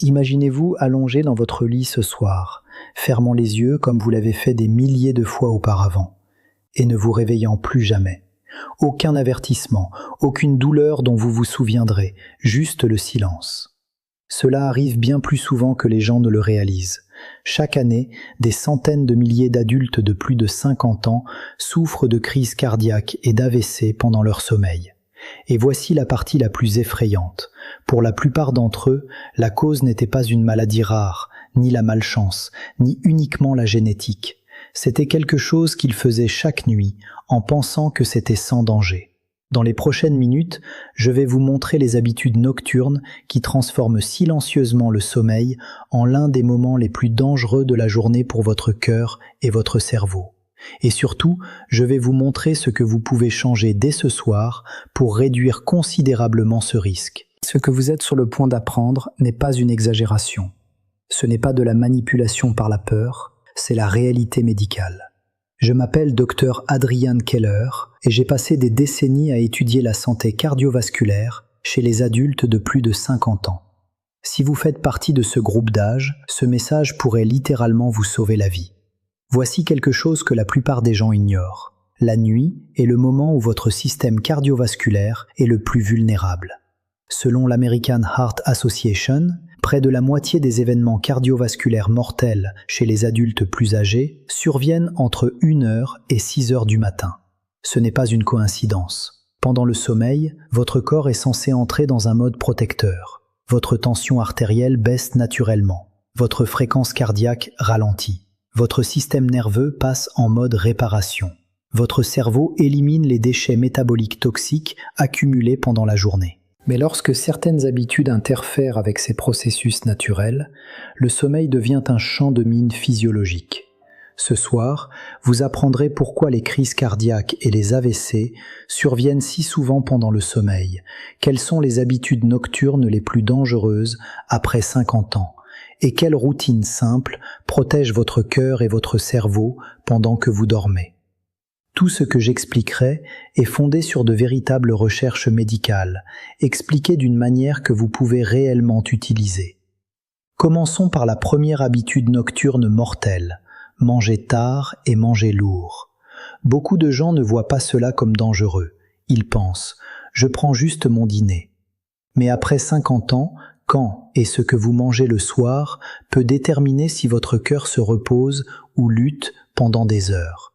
Imaginez-vous allongé dans votre lit ce soir, fermant les yeux comme vous l'avez fait des milliers de fois auparavant, et ne vous réveillant plus jamais. Aucun avertissement, aucune douleur dont vous vous souviendrez, juste le silence. Cela arrive bien plus souvent que les gens ne le réalisent. Chaque année, des centaines de milliers d'adultes de plus de 50 ans souffrent de crises cardiaques et d'AVC pendant leur sommeil. Et voici la partie la plus effrayante. Pour la plupart d'entre eux, la cause n'était pas une maladie rare, ni la malchance, ni uniquement la génétique. C'était quelque chose qu'ils faisaient chaque nuit, en pensant que c'était sans danger. Dans les prochaines minutes, je vais vous montrer les habitudes nocturnes qui transforment silencieusement le sommeil en l'un des moments les plus dangereux de la journée pour votre cœur et votre cerveau. Et surtout, je vais vous montrer ce que vous pouvez changer dès ce soir pour réduire considérablement ce risque. Ce que vous êtes sur le point d'apprendre n'est pas une exagération. Ce n'est pas de la manipulation par la peur, c'est la réalité médicale. Je m'appelle Dr Adrian Keller et j'ai passé des décennies à étudier la santé cardiovasculaire chez les adultes de plus de 50 ans. Si vous faites partie de ce groupe d'âge, ce message pourrait littéralement vous sauver la vie. Voici quelque chose que la plupart des gens ignorent. La nuit est le moment où votre système cardiovasculaire est le plus vulnérable. Selon l'American Heart Association, près de la moitié des événements cardiovasculaires mortels chez les adultes plus âgés surviennent entre 1h et 6h du matin. Ce n'est pas une coïncidence. Pendant le sommeil, votre corps est censé entrer dans un mode protecteur. Votre tension artérielle baisse naturellement. Votre fréquence cardiaque ralentit. Votre système nerveux passe en mode réparation. Votre cerveau élimine les déchets métaboliques toxiques accumulés pendant la journée. Mais lorsque certaines habitudes interfèrent avec ces processus naturels, le sommeil devient un champ de mine physiologique. Ce soir, vous apprendrez pourquoi les crises cardiaques et les AVC surviennent si souvent pendant le sommeil, quelles sont les habitudes nocturnes les plus dangereuses après 50 ans, et quelles routines simples protègent votre cœur et votre cerveau pendant que vous dormez. Tout ce que j'expliquerai est fondé sur de véritables recherches médicales, expliquées d'une manière que vous pouvez réellement utiliser. Commençons par la première habitude nocturne mortelle, manger tard et manger lourd. Beaucoup de gens ne voient pas cela comme dangereux. Ils pensent « je prends juste mon dîner ». Mais après 50 ans, quand et ce que vous mangez le soir peut déterminer si votre cœur se repose ou lutte pendant des heures.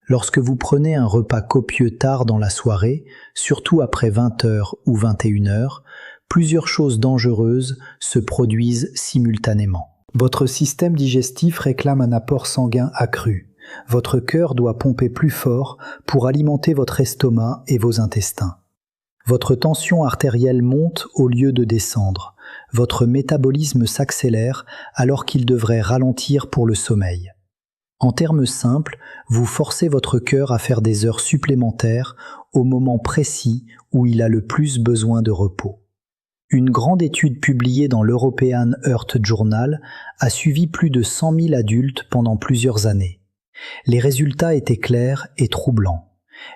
Lorsque vous prenez un repas copieux tard dans la soirée, surtout après 20h ou 21h, plusieurs choses dangereuses se produisent simultanément. Votre système digestif réclame un apport sanguin accru. Votre cœur doit pomper plus fort pour alimenter votre estomac et vos intestins. Votre tension artérielle monte au lieu de descendre. Votre métabolisme s'accélère alors qu'il devrait ralentir pour le sommeil. En termes simples, vous forcez votre cœur à faire des heures supplémentaires au moment précis où il a le plus besoin de repos. Une grande étude publiée dans l'European Heart Journal a suivi plus de 100 000 adultes pendant plusieurs années. Les résultats étaient clairs et troublants.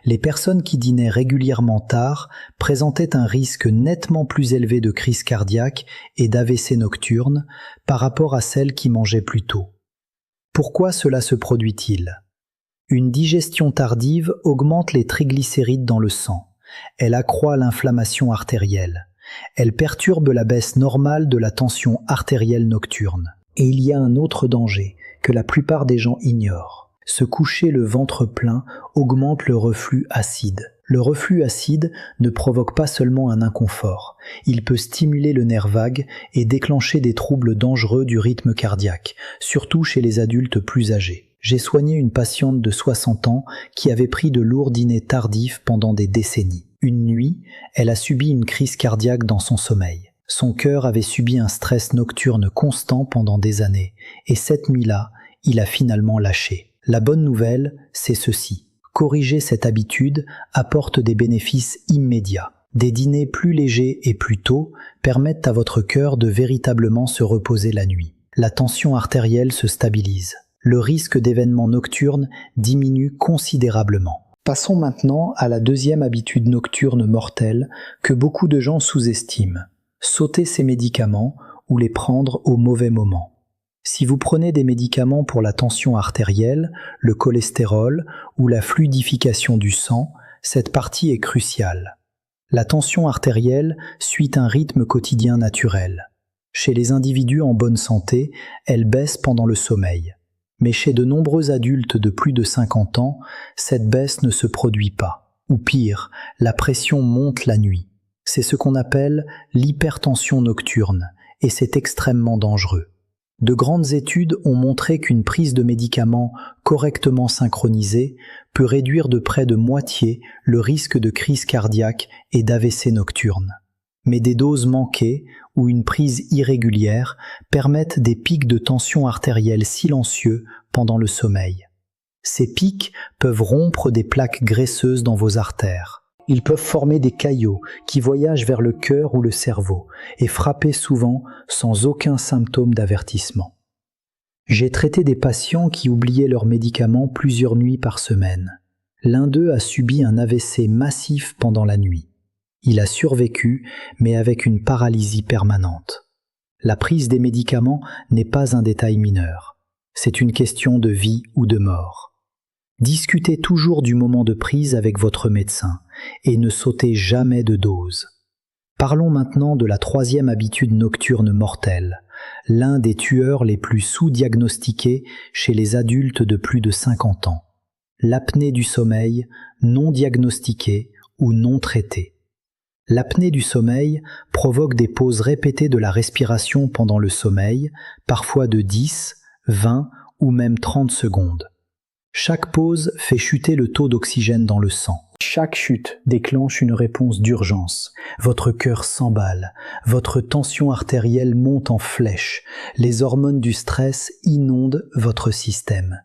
Les personnes qui dînaient régulièrement tard présentaient un risque nettement plus élevé de crise cardiaque et d'AVC nocturne par rapport à celles qui mangeaient plus tôt. Pourquoi cela se produit-il ? Une digestion tardive augmente les triglycérides dans le sang. Elle accroît l'inflammation artérielle. Elle perturbe la baisse normale de la tension artérielle nocturne. Et il y a un autre danger que la plupart des gens ignorent. Se coucher le ventre plein augmente le reflux acide. Le reflux acide ne provoque pas seulement un inconfort, il peut stimuler le nerf vague et déclencher des troubles dangereux du rythme cardiaque, surtout chez les adultes plus âgés. J'ai soigné une patiente de 60 ans qui avait pris de lourds dîners tardifs pendant des décennies. Une nuit, elle a subi une crise cardiaque dans son sommeil. Son cœur avait subi un stress nocturne constant pendant des années, et cette nuit-là, il a finalement lâché. La bonne nouvelle, c'est ceci. Corriger cette habitude apporte des bénéfices immédiats. Des dîners plus légers et plus tôt permettent à votre cœur de véritablement se reposer la nuit. La tension artérielle se stabilise. Le risque d'événements nocturnes diminue considérablement. Passons maintenant à la deuxième habitude nocturne mortelle que beaucoup de gens sous-estiment. Sauter ces médicaments ou les prendre au mauvais moment. Si vous prenez des médicaments pour la tension artérielle, le cholestérol ou la fluidification du sang, cette partie est cruciale. La tension artérielle suit un rythme quotidien naturel. Chez les individus en bonne santé, elle baisse pendant le sommeil. Mais chez de nombreux adultes de plus de 50 ans, cette baisse ne se produit pas. Ou pire, la pression monte la nuit. C'est ce qu'on appelle l'hypertension nocturne, et c'est extrêmement dangereux. De grandes études ont montré qu'une prise de médicaments correctement synchronisée peut réduire de près de moitié le risque de crise cardiaque et d'AVC nocturne. Mais des doses manquées ou une prise irrégulière permettent des pics de tension artérielle silencieux pendant le sommeil. Ces pics peuvent rompre des plaques graisseuses dans vos artères. Ils peuvent former des caillots qui voyagent vers le cœur ou le cerveau et frapper souvent sans aucun symptôme d'avertissement. J'ai traité des patients qui oubliaient leurs médicaments plusieurs nuits par semaine. L'un d'eux a subi un AVC massif pendant la nuit. Il a survécu, mais avec une paralysie permanente. La prise des médicaments n'est pas un détail mineur. C'est une question de vie ou de mort. Discutez toujours du moment de prise avec votre médecin et ne sautez jamais de dose. Parlons maintenant de la troisième habitude nocturne mortelle, l'un des tueurs les plus sous-diagnostiqués chez les adultes de plus de 50 ans. L'apnée du sommeil non diagnostiquée ou non traitée. L'apnée du sommeil provoque des pauses répétées de la respiration pendant le sommeil, parfois de 10, 20 ou même 30 secondes. Chaque pause fait chuter le taux d'oxygène dans le sang. Chaque chute déclenche une réponse d'urgence. Votre cœur s'emballe, votre tension artérielle monte en flèche, les hormones du stress inondent votre système.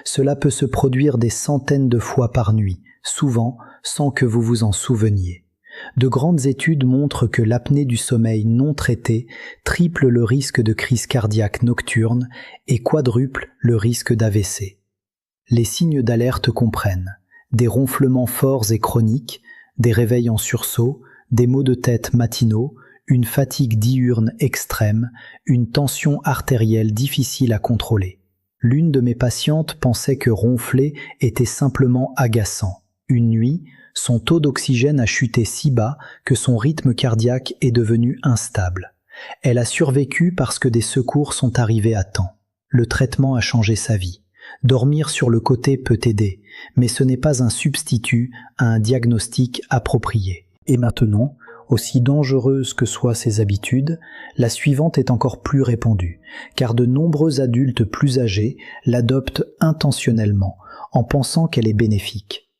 Cela peut se produire des centaines de fois par nuit, souvent sans que vous vous en souveniez. De grandes études montrent que l'apnée du sommeil non traitée triple le risque de crise cardiaque nocturne et quadruple le risque d'AVC. Les signes d'alerte comprennent des ronflements forts et chroniques, des réveils en sursaut, des maux de tête matinaux, une fatigue diurne extrême, une tension artérielle difficile à contrôler. L'une de mes patientes pensait que ronfler était simplement agaçant. Une nuit, son taux d'oxygène a chuté si bas que son rythme cardiaque est devenu instable. Elle a survécu parce que des secours sont arrivés à temps. Le traitement a changé sa vie. Dormir sur le côté peut aider, mais ce n'est pas un substitut à un diagnostic approprié. Et maintenant, aussi dangereuse que soient ces habitudes, la suivante est encore plus répandue, car de nombreux adultes plus âgés l'adoptent intentionnellement, en pensant qu'elle est bénéfique.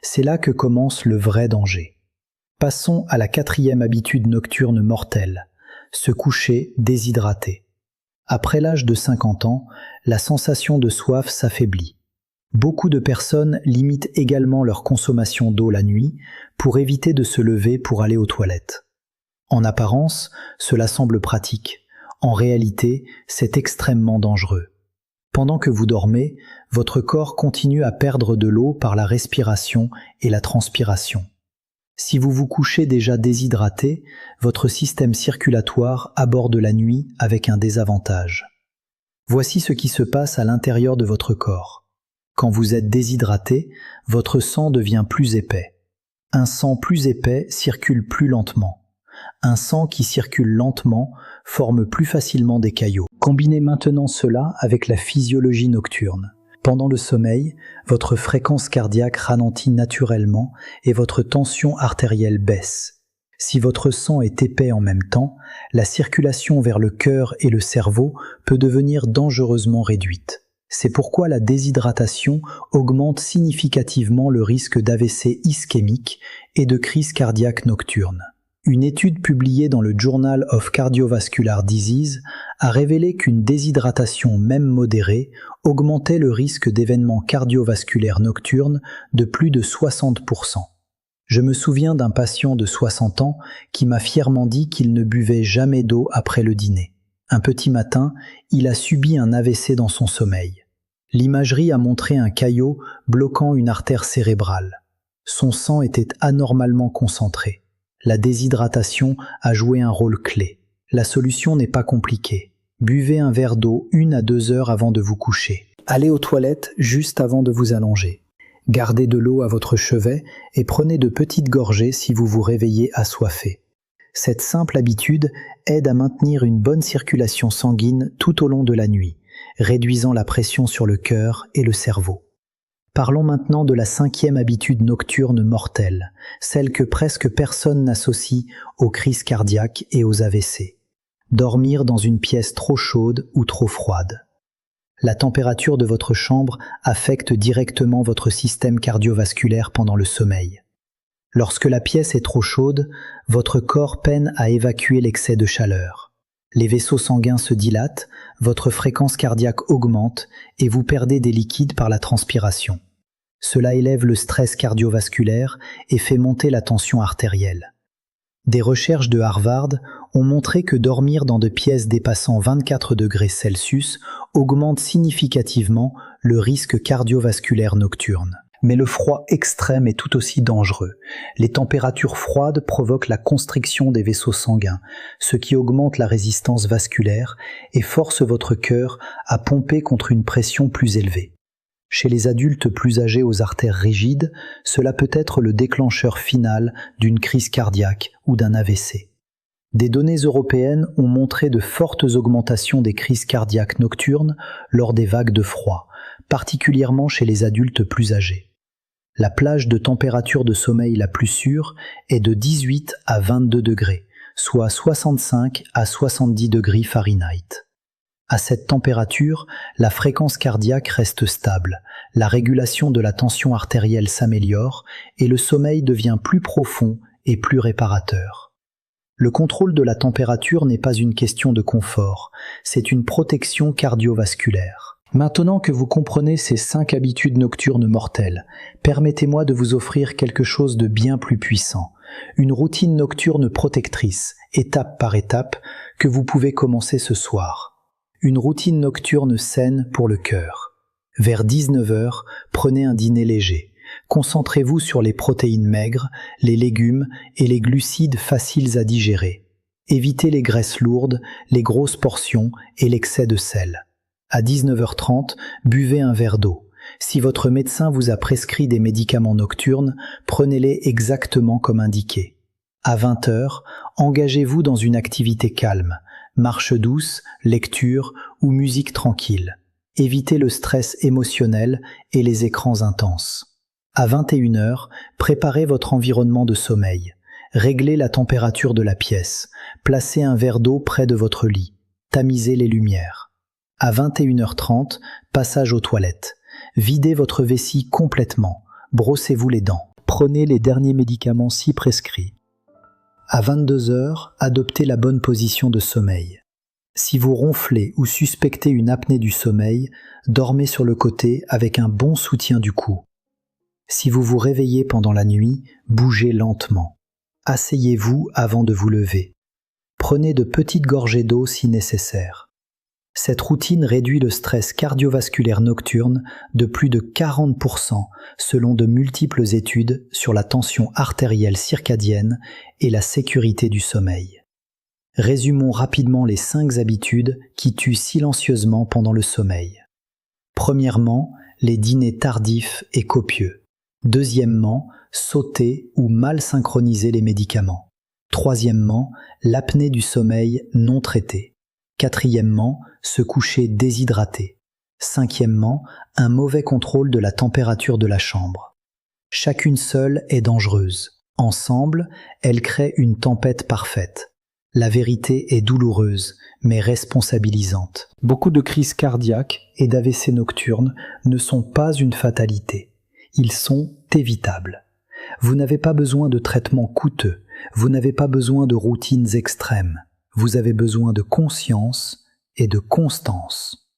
C'est là que commence le vrai danger. Passons à la quatrième habitude nocturne mortelle, se coucher déshydraté. Après l'âge de 50 ans, la sensation de soif s'affaiblit. Beaucoup de personnes limitent également leur consommation d'eau la nuit pour éviter de se lever pour aller aux toilettes. En apparence, cela semble pratique. En réalité, c'est extrêmement dangereux. Pendant que vous dormez, votre corps continue à perdre de l'eau par la respiration et la transpiration. Si vous vous couchez déjà déshydraté, votre système circulatoire aborde la nuit avec un désavantage. Voici ce qui se passe à l'intérieur de votre corps. Quand vous êtes déshydraté, votre sang devient plus épais. Un sang plus épais circule plus lentement. Un sang qui circule lentement forme plus facilement des caillots. Combinez maintenant cela avec la physiologie nocturne. Pendant le sommeil, votre fréquence cardiaque ralentit naturellement et votre tension artérielle baisse. Si votre sang est épais en même temps, la circulation vers le cœur et le cerveau peut devenir dangereusement réduite. C'est pourquoi la déshydratation augmente significativement le risque d'AVC ischémique et de crise cardiaque nocturne. Une étude publiée dans le Journal of Cardiovascular Disease a révélé qu'une déshydratation même modérée augmentait le risque d'événements cardiovasculaires nocturnes de plus de 60%. Je me souviens d'un patient de 60 ans qui m'a fièrement dit qu'il ne buvait jamais d'eau après le dîner. Un petit matin, il a subi un AVC dans son sommeil. L'imagerie a montré un caillot bloquant une artère cérébrale. Son sang était anormalement concentré. La déshydratation a joué un rôle clé. La solution n'est pas compliquée. Buvez un verre d'eau 1 à 2 heures avant de vous coucher. Allez aux toilettes juste avant de vous allonger. Gardez de l'eau à votre chevet et prenez de petites gorgées si vous vous réveillez assoiffé. Cette simple habitude aide à maintenir une bonne circulation sanguine tout au long de la nuit, réduisant la pression sur le cœur et le cerveau. Parlons maintenant de la 5e habitude nocturne mortelle, celle que presque personne n'associe aux crises cardiaques et aux AVC. Dormir dans une pièce trop chaude ou trop froide. La température de votre chambre affecte directement votre système cardiovasculaire pendant le sommeil. Lorsque la pièce est trop chaude, votre corps peine à évacuer l'excès de chaleur. Les vaisseaux sanguins se dilatent, votre fréquence cardiaque augmente et vous perdez des liquides par la transpiration. Cela élève le stress cardiovasculaire et fait monter la tension artérielle. Des recherches de Harvard ont montré que dormir dans de pièces dépassant 24 degrés Celsius augmente significativement le risque cardiovasculaire nocturne. Mais le froid extrême est tout aussi dangereux. Les températures froides provoquent la constriction des vaisseaux sanguins, ce qui augmente la résistance vasculaire et force votre cœur à pomper contre une pression plus élevée. Chez les adultes plus âgés aux artères rigides, cela peut être le déclencheur final d'une crise cardiaque ou d'un AVC. Des données européennes ont montré de fortes augmentations des crises cardiaques nocturnes lors des vagues de froid, particulièrement chez les adultes plus âgés. La plage de température de sommeil la plus sûre est de 18 à 22 degrés, soit 65 à 70 degrés Fahrenheit. À cette température, la fréquence cardiaque reste stable, la régulation de la tension artérielle s'améliore et le sommeil devient plus profond et plus réparateur. Le contrôle de la température n'est pas une question de confort, c'est une protection cardiovasculaire. Maintenant que vous comprenez ces 5 habitudes nocturnes mortelles, permettez-moi de vous offrir quelque chose de bien plus puissant, une routine nocturne protectrice, étape par étape, que vous pouvez commencer ce soir. Une routine nocturne saine pour le cœur. Vers 19 h, prenez un dîner léger. Concentrez-vous sur les protéines maigres, les légumes et les glucides faciles à digérer. Évitez les graisses lourdes, les grosses portions et l'excès de sel. À 19h30, buvez un verre d'eau. Si votre médecin vous a prescrit des médicaments nocturnes, prenez-les exactement comme indiqué. À 20h, engagez-vous dans une activité calme, marche douce, lecture ou musique tranquille. Évitez le stress émotionnel et les écrans intenses. À 21h, préparez votre environnement de sommeil. Réglez la température de la pièce. Placez un verre d'eau près de votre lit. Tamisez les lumières. À 21h30, passage aux toilettes. Videz votre vessie complètement. Brossez-vous les dents. Prenez les derniers médicaments si prescrits. À 22h, adoptez la bonne position de sommeil. Si vous ronflez ou suspectez une apnée du sommeil, dormez sur le côté avec un bon soutien du cou. Si vous vous réveillez pendant la nuit, bougez lentement. Asseyez-vous avant de vous lever. Prenez de petites gorgées d'eau si nécessaire. Cette routine réduit le stress cardiovasculaire nocturne de plus de 40% selon de multiples études sur la tension artérielle circadienne et la sécurité du sommeil. Résumons rapidement les 5 habitudes qui tuent silencieusement pendant le sommeil. Premièrement, les dîners tardifs et copieux. Deuxièmement, sauter ou mal synchroniser les médicaments. Troisièmement, l'apnée du sommeil non traitée. Quatrièmement, se coucher déshydraté. Cinquièmement, un mauvais contrôle de la température de la chambre. Chacune seule est dangereuse. Ensemble, elles créent une tempête parfaite. La vérité est douloureuse, mais responsabilisante. Beaucoup de crises cardiaques et d'AVC nocturnes ne sont pas une fatalité. Ils sont évitables. Vous n'avez pas besoin de traitements coûteux. Vous n'avez pas besoin de routines extrêmes. Vous avez besoin de conscience et de constance.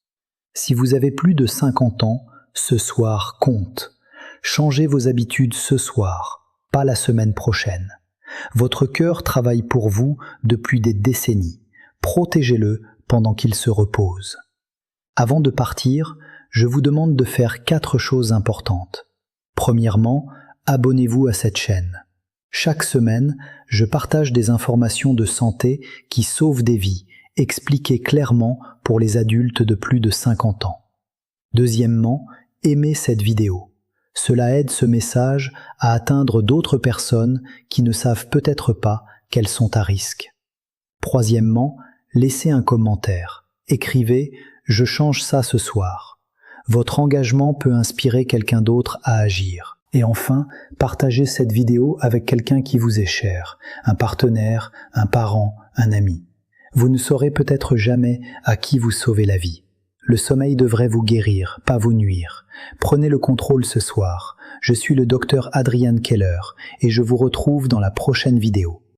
Si vous avez plus de 50 ans, ce soir compte. Changez vos habitudes ce soir, pas la semaine prochaine. Votre cœur travaille pour vous depuis des décennies. Protégez-le pendant qu'il se repose. Avant de partir, je vous demande de faire 4 choses importantes. Premièrement, abonnez-vous à cette chaîne. Chaque semaine, je partage des informations de santé qui sauvent des vies, expliquées clairement pour les adultes de plus de 50 ans. Deuxièmement, aimez cette vidéo. Cela aide ce message à atteindre d'autres personnes qui ne savent peut-être pas qu'elles sont à risque. Troisièmement, laissez un commentaire. Écrivez « Je change ça ce soir ». Votre engagement peut inspirer quelqu'un d'autre à agir. Et enfin, partagez cette vidéo avec quelqu'un qui vous est cher, un partenaire, un parent, un ami. Vous ne saurez peut-être jamais à qui vous sauvez la vie. Le sommeil devrait vous guérir, pas vous nuire. Prenez le contrôle ce soir. Je suis le docteur Adrian Keller et je vous retrouve dans la prochaine vidéo.